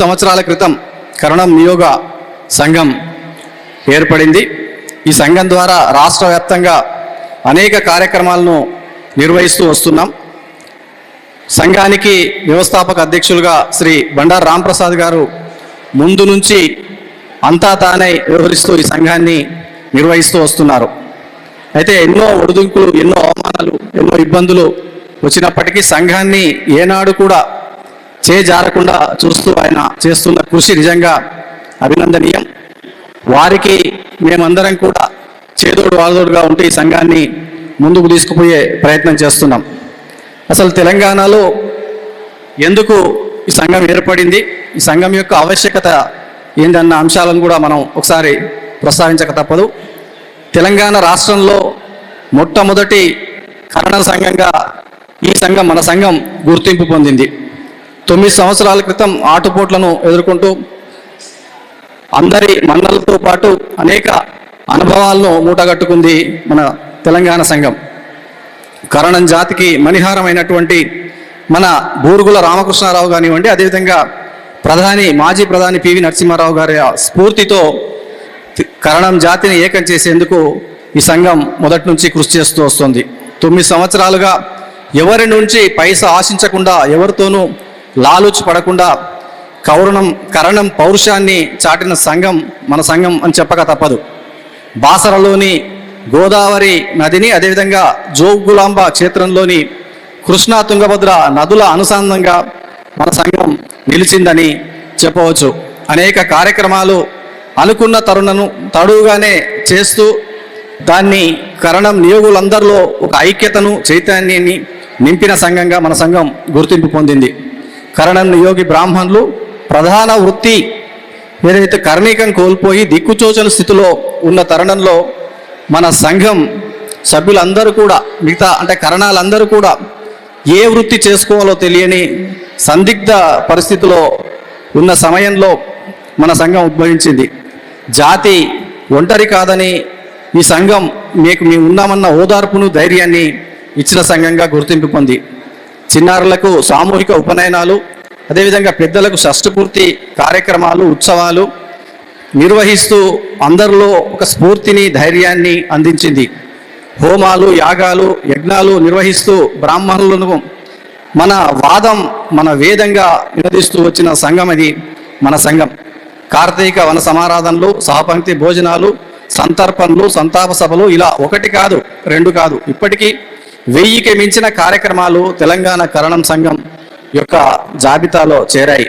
సంవత్సరాల క్రితం కరణం నియోగ సంఘం ఏర్పడింది. ఈ సంఘం ద్వారా రాష్ట్ర వ్యాప్తంగా అనేక కార్యక్రమాలను నిర్వహిస్తూ వస్తున్నాం. సంఘానికి వ్యవస్థాపక అధ్యక్షులుగా శ్రీ బండారు రాంప్రసాద్ గారు ముందు నుంచి అంతా తానే వ్యవహరిస్తూ ఈ సంఘాన్ని నిర్వహిస్తూ వస్తున్నారు. అయితే ఎన్నో ఒడిదుడుకులు, ఎన్నో అవమానాలు, ఎన్నో ఇబ్బందులు వచ్చినప్పటికీ సంఘాన్ని ఏనాడు కూడా చేజారకుండా చూస్తూ ఆయన చేస్తున్న కృషి నిజంగా అభినందనీయం. వారికి మేమందరం కూడా చేదోడు వాదోడుగా ఉంటే ఈ సంఘాన్ని ముందుకు తీసుకుపోయే ప్రయత్నం చేస్తున్నాం. అసలు తెలంగాణలో ఎందుకు ఈ సంఘం ఏర్పడింది, ఈ సంఘం యొక్క ఆవశ్యకత ఏందన్న అంశాలను కూడా మనం ఒకసారి ప్రస్తావించక తప్పదు. తెలంగాణ రాష్ట్రంలో మొట్టమొదటి కరణ సంఘంగా ఈ సంఘం, మన సంఘం గుర్తింపు పొందింది. 9 సంవత్సరాల క్రితం ఆటుపోట్లను ఎదుర్కొంటూ అందరి మన్నలతో పాటు అనేక అనుభవాలను మూటగట్టుకుంది మన తెలంగాణ సంఘం. కరణం జాతికి మణిహారమైనటువంటి మన బూరుగుల రామకృష్ణారావు కానివ్వండి, అదేవిధంగా మాజీ ప్రధాని పివి నరసింహారావు గారి స్ఫూర్తితో కరణం జాతిని ఏకం చేసేందుకు ఈ సంఘం మొదటి నుంచి కృషి చేస్తూ వస్తుంది. 9 సంవత్సరాలుగా ఎవరి నుంచి పైసా ఆశించకుండా, ఎవరితోనూ లాలూచి పడకుండా కరణం పౌరుషాన్ని చాటిన సంఘం మన సంఘం అని చెప్పక తప్పదు. బాసరలోని గోదావరి నదిని, అదేవిధంగా జోగులాంబ క్షేత్రంలోని కృష్ణా తుంగభద్ర నదుల అనుసంధానంగా మన సంఘం నిలిచిందని చెప్పవచ్చు. అనేక కార్యక్రమాలు అనుకున్న తడువుగానే చేస్తూ దాన్ని కరణం నియోగులందరిలో ఒక ఐక్యతను, చైతన్యాన్ని నింపిన సంఘంగా మన సంఘం గుర్తింపు పొందింది. కరణం నియోగి బ్రాహ్మణులు ప్రధాన వృత్తి ఏదైతే కర్ణికం కోల్పోయి దిక్కుచోచన స్థితిలో ఉన్న తరుణంలో మన సంఘం సభ్యులందరూ కూడా, మిగతా అంటే కరణాలందరూ కూడా ఏ వృత్తి చేసుకోవాలో తెలియని సందిగ్ధ పరిస్థితిలో ఉన్న సమయంలో మన సంఘం ఉద్భవించింది. జాతి ఒంటరి కాదని ఈ సంఘం మేము ఉన్నామన్న ఓదార్పును, ధైర్యాన్ని ఇచ్చిన సంఘంగా గుర్తింపు పొంది చిన్నారులకు సామూహిక ఉపనయనాలు, అదేవిధంగా పెద్దలకు షష్ఠపూర్తి కార్యక్రమాలు, ఉత్సవాలు నిర్వహిస్తూ అందరిలో ఒక స్ఫూర్తిని, ధైర్యాన్ని అందించింది. హోమాలు, యాగాలు, యజ్ఞాలు నిర్వహిస్తూ బ్రాహ్మణులను మన వాదం, మన వేదంగా నిలదీస్తూ వచ్చిన సంఘం అది మన సంఘం. కార్తీక వన సమారాధనలు, సహపంక్తి భోజనాలు, సంతర్పణలు, సంతాప సభలు ఇలా 1 కాదు 2 కాదు, ఇప్పటికీ 1000కి మించిన కార్యక్రమాలు తెలంగాణ కరణం సంఘం యొక్క జాబితాలో చేరాయి.